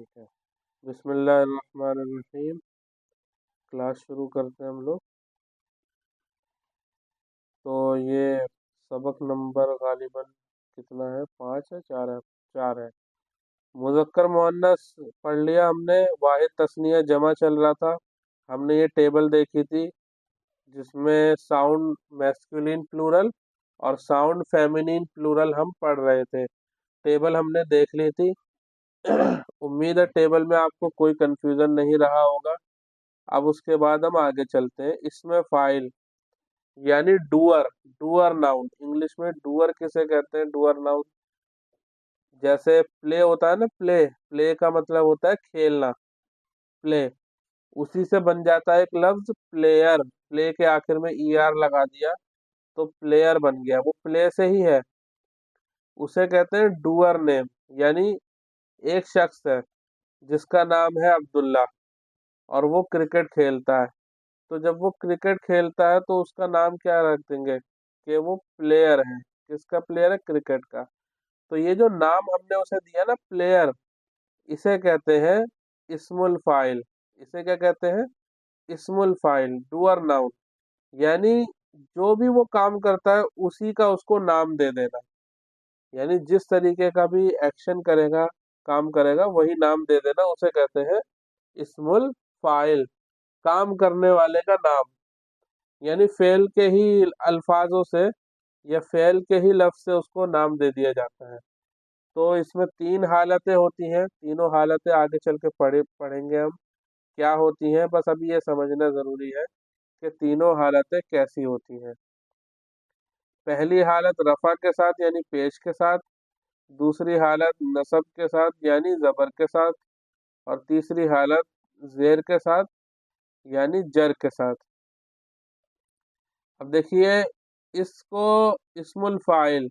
ठीक है। बिस्मिल्लाहिर्रहमानिर्रहीम। क्लास शुरू करते हैं हम लोग। तो ये सबक नंबर गालिबन कितना है? 5 है, 4 है? 4 है। मुज़क्कर मुअन्नस पढ़ लिया हमने। वाहिद तस्निया जमा चल रहा था। हमने ये टेबल देखी थी जिसमें साउंड मैस्कुलिन प्लूरल और साउंड फेमिनिन प्लूरल हम पढ़ रहे थे। टेबल हमने देख ली थी। उम्मीद है टेबल में आपको कोई कंफ्यूजन नहीं रहा होगा। अब उसके बाद हम आगे चलते हैं। इसमें फाइल यानी डूअर, डूअर नाउन। इंग्लिश में डूअर किसे कहते हैं? Doer noun. जैसे प्ले होता है ना, प्ले, प्ले का मतलब होता है खेलना, प्ले। उसी से बन जाता है एक लफ्ज प्लेयर। प्ले के आखिर में ER लगा दिया तो प्लेयर बन गया। वो प्ले से ही है। उसे कहते हैं डूअर नेम। यानी एक शख्स है जिसका नाम है अब्दुल्ला और वो क्रिकेट खेलता है। तो जब वो क्रिकेट खेलता है तो उसका नाम क्या रख देंगे कि वो प्लेयर है। किसका प्लेयर है? क्रिकेट का। तो ये जो नाम हमने उसे दिया ना, प्लेयर, इसे कहते हैं इस्मुल फाइल। इसे क्या कहते हैं? इस्मुल फाइल, डूअर नाउन। यानी जो भी वो काम करता है उसी का उसको नाम दे देना। यानी जिस तरीके का भी एक्शन करेगा, काम करेगा, वही नाम दे देना, उसे कहते हैं इस्मुल फाइल, काम करने वाले का नाम। यानी फेल के ही अल्फाजों से या फेल के ही लफ्ज से उसको नाम दे दिया जाता है। तो इसमें 3 हालतें होती हैं। तीनों हालतें आगे चल के पढ़ेंगे हम क्या होती हैं। बस अभी ये समझना जरूरी है कि तीनों हालतें कैसी होती हैं। पहली हालत रफा के साथ यानी पेश के साथ, दूसरी हालत नसब के साथ यानी जबर के साथ, और तीसरी हालत जेर के साथ यानी जर के साथ। अब देखिए इसको, इस्मुल फाइल,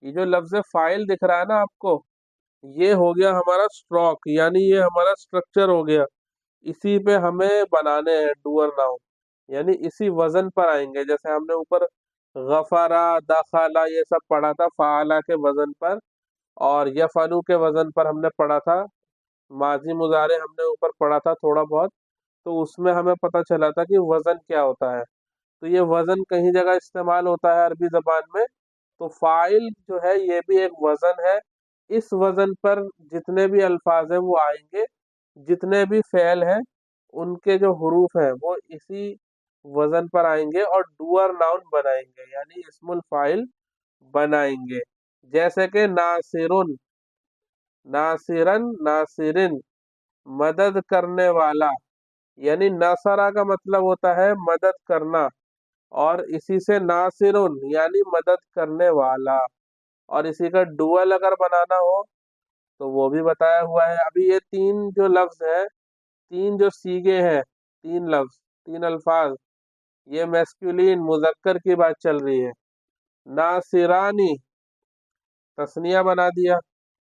ये जो लफ्ज फाइल दिख रहा है ना आपको, ये हो गया हमारा स्ट्रोक, यानी ये हमारा स्ट्रक्चर हो गया। इसी पे हमें बनाने हैं डूअर नाउन। यानी इसी वजन पर आएंगे। जैसे हमने ऊपर गफारा, दखाला ये सब पढ़ा था फाला के वजन पर, और यफलू के वजन पर हमने पढ़ा था। माजी मुजारे हमने ऊपर पढ़ा था थोड़ा बहुत। तो उसमें हमें पता चला था कि वजन क्या होता है। तो ये वजन कहीं जगह इस्तेमाल होता है अरबी जबान में। तो फाइल जो है ये भी एक वजन है। इस वजन पर जितने भी अल्फाज हैं वो आएंगे, जितने भी फेल हैं उनके जो हरूफ हैं वो इसी वजन पर आएंगे और डूअर नाउन बनाएंगे, यानी इस्मुल फाइल बनाएंगे। जैसे कि नासिरुन, नासिरन, नासिरिन, मदद करने वाला। यानी नसरा का मतलब होता है मदद करना, और इसी से नासिरुन यानी मदद करने वाला। और इसी का डुअल अगर बनाना हो तो वो भी बताया हुआ है। अभी ये 3 जो लफ्ज है, 3 जो सीगे हैं, 3 लफ्ज, 3 अल्फाज, ये मैस्कुलिन मुजक्कर की बात चल रही है। नासिरानी तस्निया बना दिया,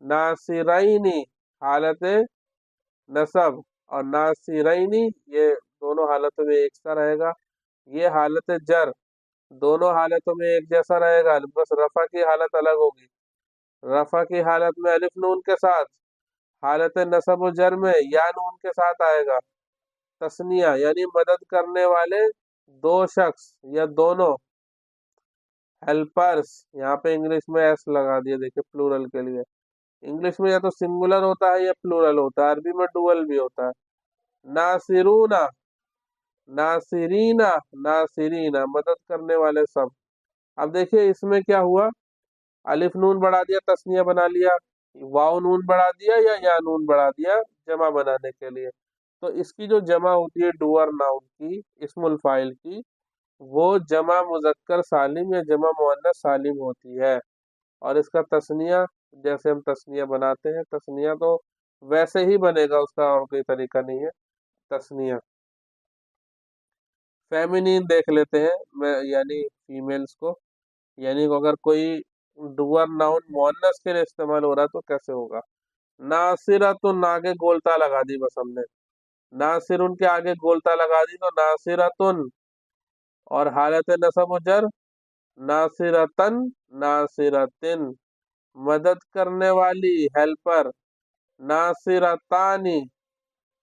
नासिरैनी हालत नसब, और नासिरैनी ये दोनों हालतों में एक सा रहेगा। ये हालत जर दोनों हालतों में एक जैसा रहेगा, बस रफा की हालत अलग होगी। रफा की हालत में अलिफ नून के साथ, हालत नसब और जर में या नून के साथ आएगा। तस्निया यानी मदद करने वाले 2 शख्स या दोनों, हेल्पर्स। यहाँ पे इंग्लिश में एस लगा दिया, देखिए प्लूरल के लिए। इंग्लिश में या तो सिंगुलर होता है या प्लूरल होता है, अरबी में डुअल भी होता है। नासिरूना, नासिरीना, नासिरीना, मदद करने वाले सब। अब देखिए इसमें क्या हुआ, अलिफ नून बढ़ा दिया, तस्निया बना लिया, वाव नून बढ़ा दिया या नून बढ़ा दिया जमा बनाने के लिए। तो इसकी जो जमा होती है डूअर नाउन की, इस्मुल फाइल की, वो जमा मुजक्कर सालिम या जमा मुअन्नस सालिम होती है। और इसका तस्निया, जैसे हम तस्निया बनाते हैं, तस्निया तो वैसे ही बनेगा, उसका और कोई तरीका नहीं है। तस्निया फेमिनिन देख लेते हैं, मैं यानी फीमेल्स को। यानी अगर कोई डुअर नाउन मुअन्नस के लिए इस्तेमाल हो रहा है तो कैसे होगा? नासिरतुन, आगे गोलता लगा दी बस हमने, नासिरुन के आगे गोलता लगा दी तो नासिरतुन। और हालत नसब व जर नासिरतन, नासिरतिन, मदद करने वाली, हेल्पर। नासिरतानी,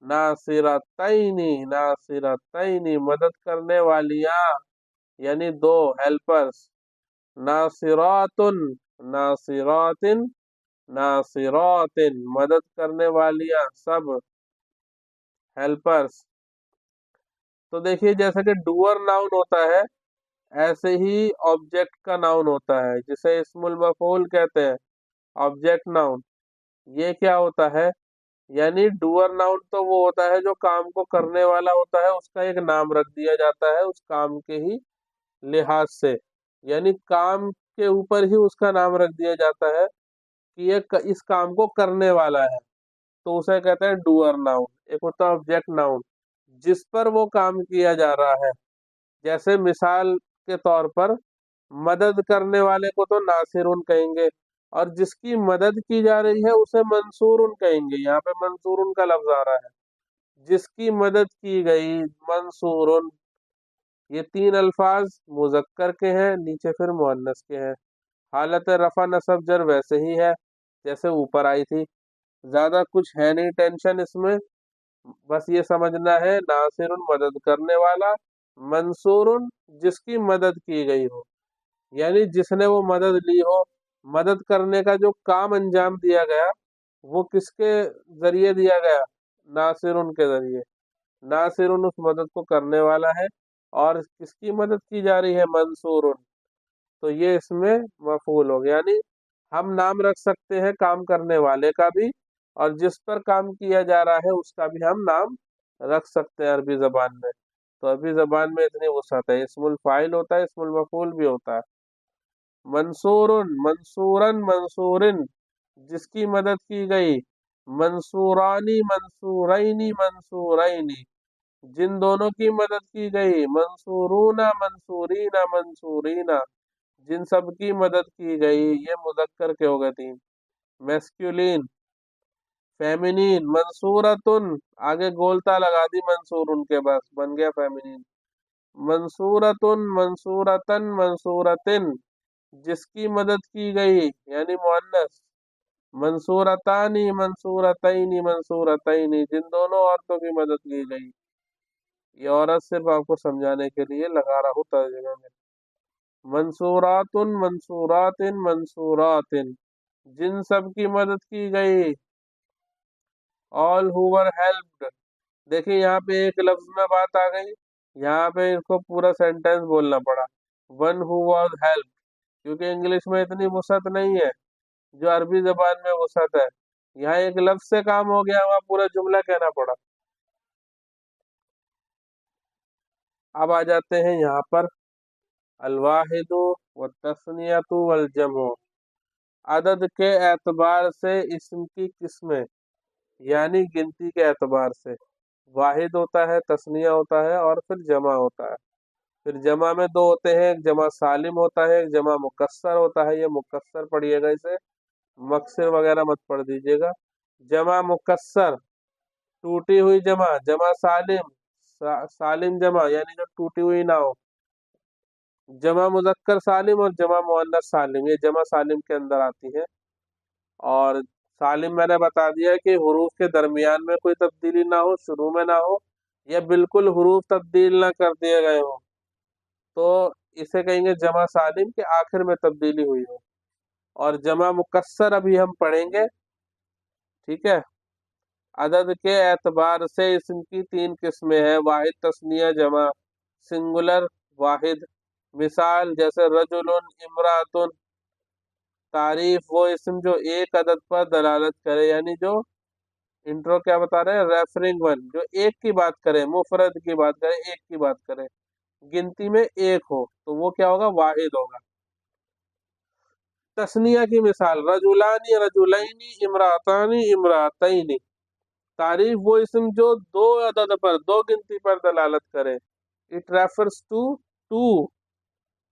नासिरतैनी, नासिरतैनी मदद करने वालियां, यानी दो हेल्पर्स। नासिरातुन, नासिरातिन, नासिरातिन मदद करने वालियां सब हेल्पर्स। तो देखिए जैसे कि डूअर नाउन होता है, ऐसे ही ऑब्जेक्ट का नाउन होता है जिसे इस्मुल मफूल कहते हैं, ऑब्जेक्ट नाउन। ये क्या होता है, यानी डूअर नाउन तो वो होता है जो काम को करने वाला होता है, उसका एक नाम रख दिया जाता है उस काम के ही लिहाज से, यानी काम के ऊपर ही उसका नाम रख दिया जाता है कि ये इस काम को करने वाला है, तो उसे कहते हैं डूअर नाउन। एक होता है ऑब्जेक्ट नाउन, जिस पर वो काम किया जा रहा है। जैसे मिसाल के तौर पर मदद करने वाले को तो नासिरुन कहेंगे, और जिसकी मदद की जा रही है उसे मंसूरुन कहेंगे। यहाँ पे मंसूरुन का लफ्ज आ रहा है, जिसकी मदद की गई, मंसूरुन। ये तीन अल्फाज मुजक्कर के हैं, नीचे फिर मुअन्नस के हैं। हालत रफा नसब जर वैसे ही है जैसे ऊपर आई थी, ज्यादा कुछ है नहीं टेंशन इसमें। बस ये समझना है, नासिरुन मदद करने वाला, मंसूरुन जिसकी मदद की गई हो, यानी जिसने वो मदद ली हो। मदद करने का जो काम अंजाम दिया गया वो किसके जरिए दिया गया, नासिरुन के जरिए। नासिरुन उस मदद को करने वाला है, और किसकी मदद की जा रही है, मंसूरुन। तो ये इसमें मफूल हो गया, यानी हम नाम रख सकते हैं काम करने वाले का भी, और जिस पर काम किया जा रहा है उसका भी हम नाम रख सकते हैं अरबी जबान में। तो अरबी जबान में इतनी वसअत है, इसमुल फाइल होता है, इसमुल मफूल भी होता है। मंसूरुन, मंसूरन, मंसूरिन जिसकी मदद की गई। मंसूरानी, मंसूरैनी, मंसूरैनी जिन दोनों की मदद की गई। मंसूरूना, मंसूरीना, मंसूरीना जिन सब की मदद की गई। ये मुजक्कर के हो गए तीन। मैस्कुलिन, फेमिनिन, मंसूरतुन आगे गोलता लगा दी मंसूरुन के, बस बन गया फेमिनिन। मंसूरतुन, मंसूरतन, मंसूरतिन जिसकी मदद की गई, यानी मुअन्नस। मंसूरतानी, मंसूरतैनी, मंसूरतैनी जिन दोनों औरतों की मदद की गई। ये औरत सिर्फ आपको समझाने के लिए लगा रहा हूँ तर्जुमे में। मंसूरातुन, मंसूरातिन, मंसूरातिन जिन सब की मदद की गई। ऑल हु वर हेल्प्ड, देखिए यहाँ पे एक लफ्ज में बात आ गई, यहाँ पे इसको पूरा सेंटेंस बोलना पड़ा, वन हु वाज हेल्प, क्योंकि इंग्लिश में इतनी वसअत नहीं है जो अरबी जबान में वसअत है। यहाँ एक लफ्ज से काम हो गया, वहाँ पूरा जुमला कहना पड़ा। अब आ जाते हैं यहाँ पर अलवाहिदु व तस्नियतु वल जमु, अदद के एतबार से इसम की किस्में, यानी गिनती के एतबार से। वाहिद होता है, तस्निया होता है, और फिर जमा होता है। फिर जमा में दो होते हैं, एक जमा सालिम होता है, एक जमा मुकस्सर होता है। ये मुकस्सर पढ़िएगा, इसे मक्सर वगैरह मत पढ़ दीजिएगा। जमा मुकस्सर टूटी हुई जमा, जमा सालिम सालिम जमा यानी जो टूटी हुई ना हो। जमा मुजक्कर सालिम और जमा मुअन्नस सालिम, ये जमा सालिम के अंदर आती है। और सालिम मैंने बता दिया कि हुरूफ के दरमियान में कोई तब्दीली ना हो, शुरू में ना हो, या बिल्कुल हुरूफ तब्दील ना कर दिए गए हो, तो इसे कहेंगे जमा सालिम के आखिर में तब्दीली हुई हो। और जमा मुकस्सर अभी हम पढ़ेंगे, ठीक है। अदद के एतबार से इसम की तीन किस्में हैं, वाहिद, तस्निया, जमा। सिंगुलर, वाहिद। मिसाल जैसे रजुलुन, इमरातुन। तारीफ, वो इसम जो एक अदद पर दलालत करे, यानी जो इंट्रो क्या बता रहे हैं, रेफरिंग वन, जो एक की बात करे, मुफरद की बात करे, एक की बात करे, गिनती में एक हो, तो वो क्या होगा, वाहिद होगा। तस्निया की मिसाल रजुलानी, रजुलैनी, इमरातानी, इमरातैनी। तारीफ, वो इसम जो दो अदद पर, दो गिनती पर दलालत करे। इट रेफर्स टू टू,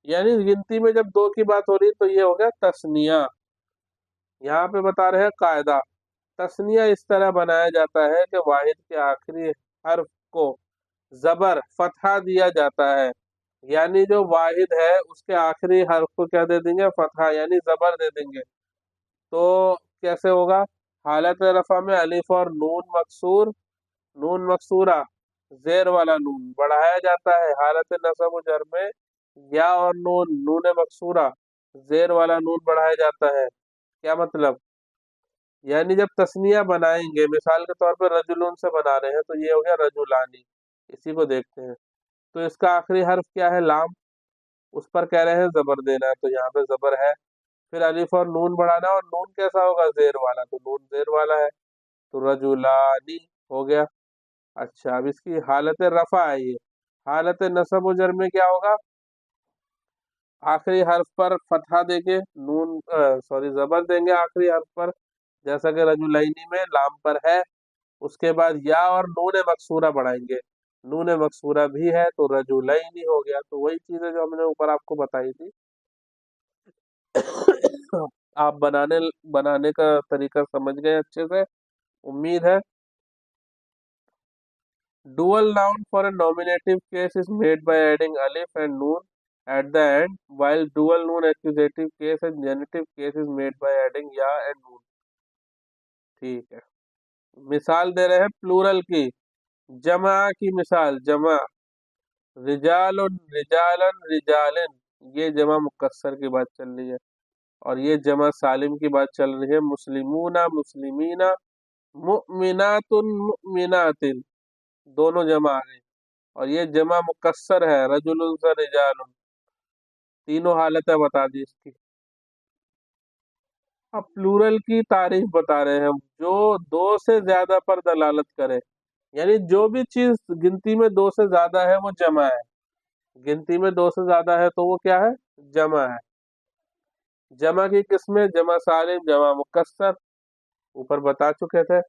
यानी गिनती में जब दो की बात हो रही तो ये हो गया तस्निया। यहाँ पे बता रहे हैं कायदा, तस्निया इस तरह बनाया जाता है कि वाहिद के आखिरी हर्फ को जबर फतहा दिया जाता है, यानी जो वाहिद है उसके आखिरी हर्फ को क्या दे देंगे, फतहा, यानी जबर दे देंगे। तो कैसे होगा, हालत रफा में अलिफ और नून मकसूरा जेर वाला नून बढ़ाया जाता है। हालत नसब व जर में या और नून मकसूरा जेर वाला नून बढ़ाया जाता है। क्या मतलब? यानी जब तस्निया बनाएंगे, मिसाल के तौर पर रजुलून से बना रहे हैं तो ये हो गया रजुलानी। इसी को देखते हैं। तो इसका आखिरी हर्फ क्या है? लाम। उस पर कह रहे हैं जबर देना है, तो यहाँ पे जबर है। फिर अलिफ और नून बढ़ाना, और नून कैसा होगा? जेर वाला, तो नून जेर वाला है, तो रजुलानी हो गया। अच्छा, अब इसकी हालत रफा है ये। हालत नसब व जर में क्या होगा? आखिरी हर्फ पर फतहा देके सॉरी जबर देंगे आखिरी हर्फ पर, जैसा कि रजुलैनी में लाम पर है। उसके बाद या और नून मकसूरा बढ़ाएंगे। नून मकसूरा भी है तो रजुलैनी हो गया। तो वही चीज है जो हमने ऊपर आपको बताई थी। आप बनाने का तरीका समझ गए अच्छे से, उम्मीद है। Dual noun for a nominative case is made by adding alif and noon at the end, while dual noun accusative case and genitive case is made by adding ya and noon. ठीक है। मिसाल दे रहे हैं plural की, जमा की मिसाल, जमा रिजालन रिजालन रिजालिन, ये जमा मुकस्सर की बात चल रही है। और ये जमा सालिम की बात चल रही है, मुस्लिमूना मुस्लिमीना, मुमिनातुन मुमिनातिन, दोनों जमा आ गई। और ये जमा मुकस्सर है, रजुलुन सा रिजालुन। तीनों हालतें बता दी इसकी। अब प्लूरल की तारीफ बता रहे हैं, जो दो से ज्यादा पर दलालत करे। यानी जो भी चीज गिनती में दो से ज्यादा है वो जमा है। गिनती में दो से ज्यादा है तो वो क्या है? जमा है। जमा की किस्में, जमा सालिम, जमा मुकस्सर, ऊपर बता चुके थे।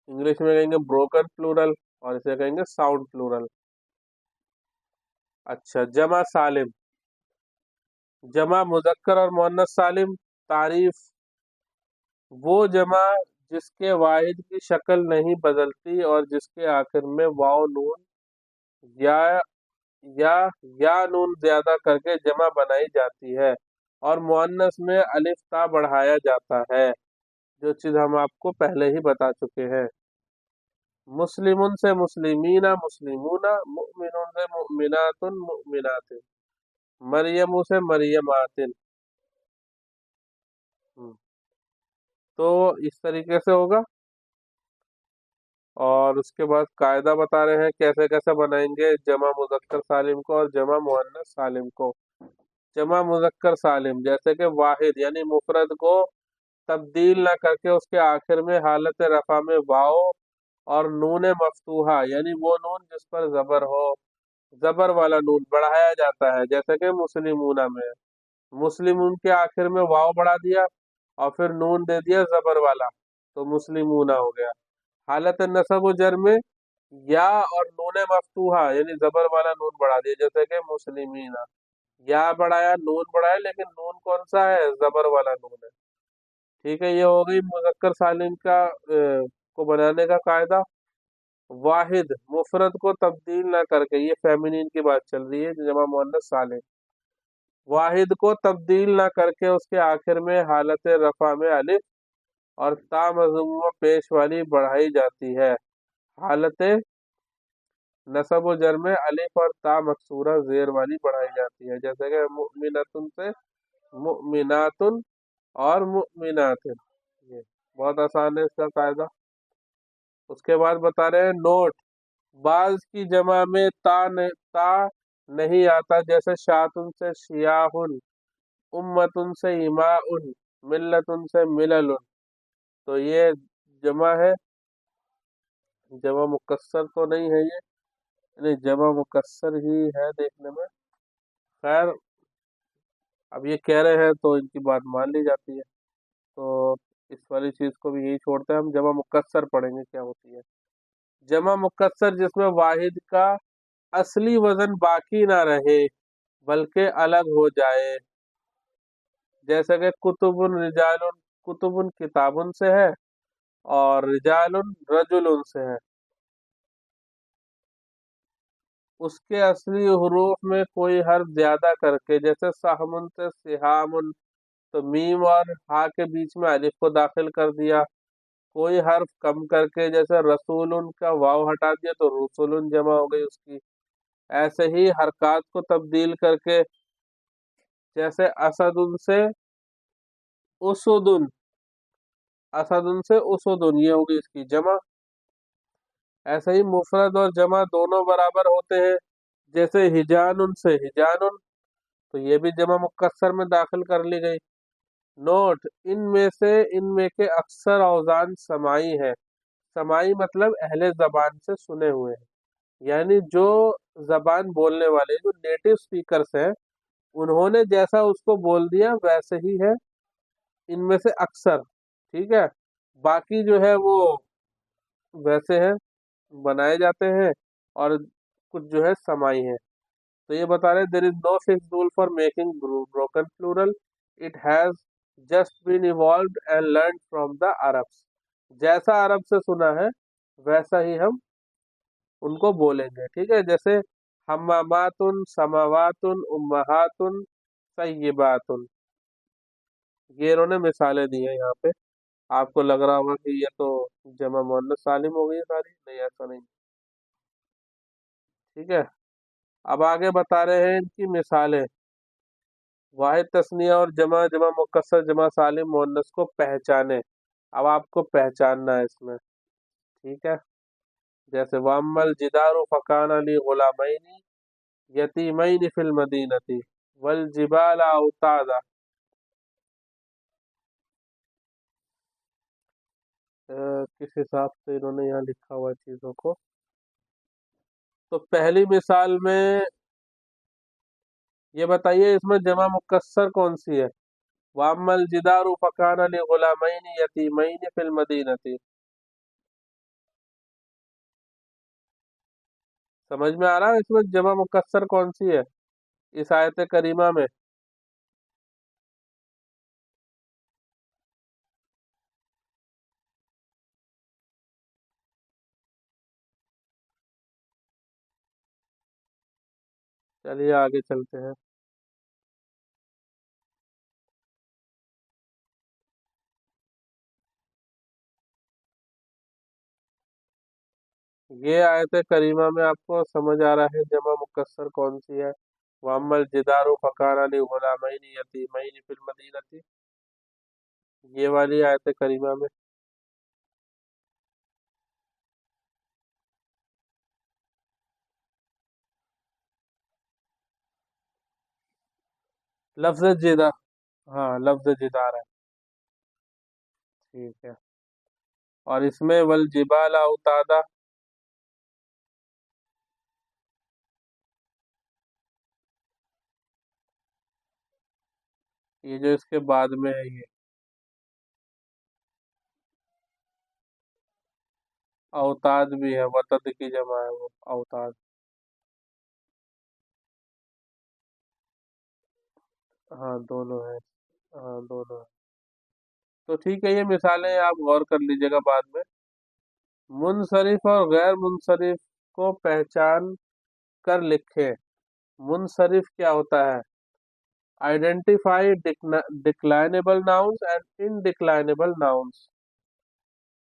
इंग्लिश में कहेंगे ब्रोकन प्लूरल, और इसे कहेंगे साउंड प्लूरल। अच्छा, जमा सालिम, जमा मुजक्कर और मोहन्नस सालिम। तारीफ, वो जमा जिसके वाहिद की शक्ल नहीं बदलती और जिसके आखिर में वाव नून या या या नून ज्यादा करके जमा बनाई जाती है, और मुअन्नस में अलिफ ता बढ़ाया जाता है, जो चीज हम आपको पहले ही बता चुके हैं। मुस्लिमुन से मुस्लिमीना मुस्लिमूना, मुमिनुन से मुमिनातुन मुमिनातिन, मरियमु से मरियमातिन। तो इस तरीके से होगा। और उसके बाद कायदा बता रहे हैं कैसे कैसे बनाएंगे जमा मुजक्कर सालिम को और जमा मुअन्नस सालिम को। जमा मुजक्कर सालिम, जैसे कि वाहिद यानी मुफरद को तब्दील ना करके उसके आखिर में हालत रफा में वाओ और नून मफ्तूहा यानी वो नून जिस पर जबर हो, जबर वाला नून बढ़ाया जाता है, जैसे कि मुस्लिमूना में मुस्लिमून के आखिर में वाव बढ़ा दिया और फिर नून दे दिया जबर वाला, तो मुस्लिमूना हो गया। हालत नसब व जर में या और नून मफ्तूहा यानी जबर वाला नून बढ़ा दिया, जैसे कि मुस्लिमीना, या बढ़ाया नून बढ़ाया, लेकिन नून कौन सा है? जबर वाला नून है। ठीक है, ये हो गई मुजक्कर सालिम का को बनाने का कायदा। वाहिद मुफरद को तब्दील ना करके, ये फेमिनिन की बात चल रही है, जमा मुअन्नस सालिम। वाहिद को तब्दील ना करके उसके आखिर में हालत रफा में अलिफ और ता मज़मूमा पेश वाली बढ़ाई जाती है। हालत नसब व जर में अलिफ और ता मकसूरा जेर वाली बढ़ाई जाती है, जैसे कि मुमिनतुन से मुमिनातुन और मुमिनातिन। ये बहुत आसान है इसका कायदा। उसके बाद बता रहे हैं नोट, बाज की जमा में ता नहीं आता, जैसे शातुन से शियाहुन, उम्मतुन से इमाउन, मिल्लतुन से मिललुन। तो ये जमा है, जमा मुकस्सर तो नहीं है ये, नहीं जमा मुकस्सर ही है देखने में। खैर, अब ये कह रहे हैं तो इनकी बात मान ली जाती है। तो इस वाली चीज को भी यही छोड़ते हैं, हम जमा मुकस्सर पढ़ेंगे क्या होती है। जमा मुकस्सर जिसमें वाहिद का असली वजन बाकी ना रहे बल्कि अलग हो जाए, जैसे कि कुतुबुन रिजालुन, कुतुबुन किताबुन से है और रिजालुन रजुलुन से है। उसके असली हरूफ में कोई हर्फ ज्यादा करके, जैसे सहमुन से सिहामुन, تو میم اور ہا کے بیچ میں الف کو داخل کر دیا، کوئی حرف کم کر کے جیسے رسول کا واو ہٹا دیا تو رسول جمع ہو گئی اس کی۔ ایسے ہی حرکات کو تبدیل کر کے جیسے اسد سے اسدن، اسد سے اسدن، یہ ہوگی اس کی جمع۔ ایسے ہی مفرد اور جمع دونوں برابر ہوتے ہیں، جیسے ہجان سے ہجان، تو یہ بھی جمع مکسر میں داخل کر لی گئی۔ نوٹ، ان میں کے اکثر اوزان سماعی ہیں۔ سماعی مطلب اہل زبان سے سنے ہوئے ہیں، یعنی جو زبان بولنے والے جو نیٹو سپیکرز ہیں انہوں نے جیسا اس کو بول دیا ویسے ہی ہے ان میں سے اکثر، ٹھیک ہے۔ باقی جو ہے وہ ویسے ہیں، بنائے جاتے ہیں، اور کچھ جو ہے سماعی ہیں۔ تو یہ بتا رہے there is no fixed rule for making broken plural, it has just been evolved and learned from the Arabs۔ جیسا عرب سے سنا ہے ویسا ہی ہم ان کو بولیں گے، ٹھیک ہے۔ جیسے حمامات، سماوات، امہات، طیبات، یہ انہوں نے مثالیں دی ہیں یہاں پہ۔ آپ کو لگ رہا ہوگا کہ یہ تو جمع مؤنث سالم ہو گئی ساری، نہیں ایسا نہیں، ٹھیک ہے۔ اب آگے بتا رہے ہیں ان کی مثالیں۔ واحد تثنیہ اور جمع، جمع مکسر، جمع سالم مؤنث کو پہچانے۔ اب آپ کو پہچاننا ہے اس میں، ٹھیک ہے۔ جیسے وَأَمَّا الْجِدَارُ فَكَانَ لِغُلَامَيْنِ يَتِيمَيْنِ فِي الْمَدِينَةِ وَالْجِبَالَ أَوْتَادًا۔ کس حساب سے انہوں نے یہاں لکھا ہوا چیزوں کو، تو پہلی مثال میں یہ بتائیے اس میں جمع مکسر کون سی ہے؟ وَأَمَّا الْجِدَارُ فَكَانَ لِغُلَامَيْنِ يَتِيمَيْنِ فِي الْمَدِينَةِ۔ سمجھ میں آ رہا ہے اس میں جمع مکسر کون سی ہے اس آیت کریمہ میں؟ چلیے آگے چلتے ہیں۔ یہ آیت کریمہ میں آپ کو سمجھ آ رہا ہے جمع مکسر کون سی ہے؟ وَأَمَّا الْجِدَارُ فَكَانَ لِغُلَامَيْنِ يَتِيمَيْنِ فِي الْمَدِينَةِ، یہ والی آیت کریمہ میں لفظ جدار، ہاں لفظ جدار ہے، ٹھیک ہے۔ اور اس میں والجبال اوتادا، یہ جو اس کے بعد میں ہے یہ اوتاد بھی ہے، وتد کی جمع ہے وہ اوتاد، ہاں دونوں ہے، ہاں دونوں ہے۔ تو ٹھیک ہے، یہ مثالیں آپ غور کر لیجئے گا بعد میں۔ منصرف اور غیر منصرف کو پہچان کر لکھیں۔ منصرف کیا ہوتا ہے؟ Identify declinable nouns and indeclinable nouns.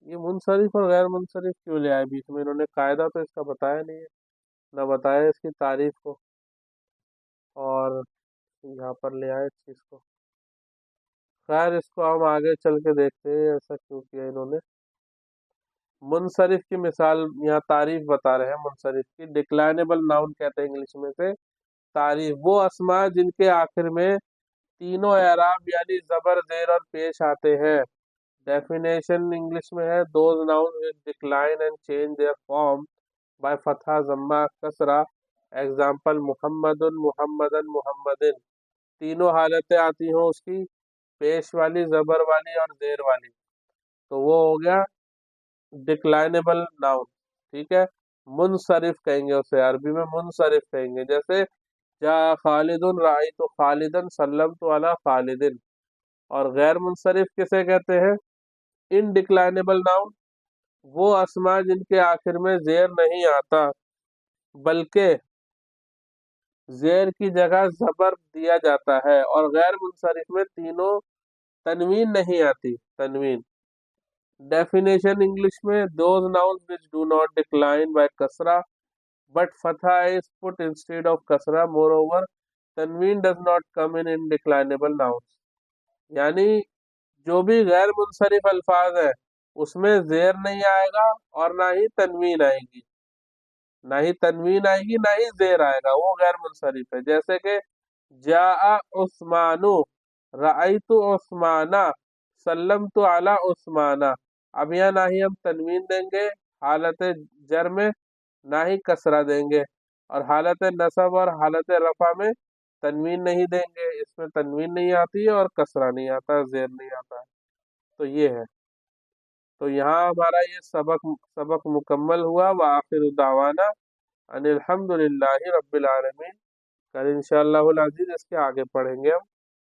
یہ منصرف اور غیر منصرف کیوں لے آئے بیچ میں؟ انہوں نے قاعدہ تو اس کا بتایا نہیں ہے، نہ بتایا اس کی تعریف کو، اور یہاں پر لے آئے اس چیز کو۔ خیر اس کو ہم آگے چل کے دیکھتے ہیں ایسا کیوں کیا انہوں نے۔ منصرف کی مثال یہاں تعریف بتا رہے ہیں منصرف کی۔ ڈکلائنیبل ناؤن کہتے ہیں انگلش میں سے تعریف، وہ اسماء جن کے آخر میں تینوں اعراب یعنی زبر، زیر اور پیش آتے ہیں۔ ڈیفینیشن انگلش میں ہے those nouns which decline and change their form by فتحہ، ضمہ، کسرہ۔ ایگزامپل محمد، محمدن، محمدن۔ تینوں حالتیں آتی ہوں اس کی، پیش والی، زبر والی اور زیر والی، تو وہ ہو گیا ڈکلائنیبل ناؤن، ٹھیک ہے۔ منصرف کہیں گے اسے، عربی میں منصرف کہیں گے، جیسے جا خالد، رأیت خالدن، سلمت علی خالدن۔ اور غیر منصرف کسے کہتے ہیں؟ انڈکلائنیبل ناؤن، وہ اسماء جن کے آخر میں زیر نہیں آتا بلکہ زیر کی جگہ زبر دیا جاتا ہے، اور غیر منصرف میں تینوں تنوین نہیں آتی، تنوین۔ ڈیفینیشن انگلش میں those nouns which do not decline by kasra but fatha is put instead of kasra moreover tanween does not come in indeclinable nouns، یعنی جو بھی غیر منصرف الفاظ ہیں اس میں زیر نہیں آئے گا اور نہ ہی تنوین آئے گی، نہ ہی تنوین آئے گی نہ ہی زیر آئے گا، وہ غیر منصرف ہے۔ جیسے کہ جاء عثمانو، رأیت عثمانہ، سلمت علی عثمانہ، اب یہاں نہ ہی ہم تنوین دیں گے حالت جر میں، نہ ہی کسرہ دیں گے، اور حالت نصب اور حالت رفع میں تنوین نہیں دیں گے، اس میں تنوین نہیں آتی ہے اور کسرہ نہیں آتا، زیر نہیں آتا ہے۔ تو یہ ہے، تو یہاں ہمارا یہ سبق مکمل ہوا۔ وآخر دعوانا ان الحمد للہ رب العالمین۔ کل انشاءاللہ العزیز اس کے آگے پڑھیں گے ہم۔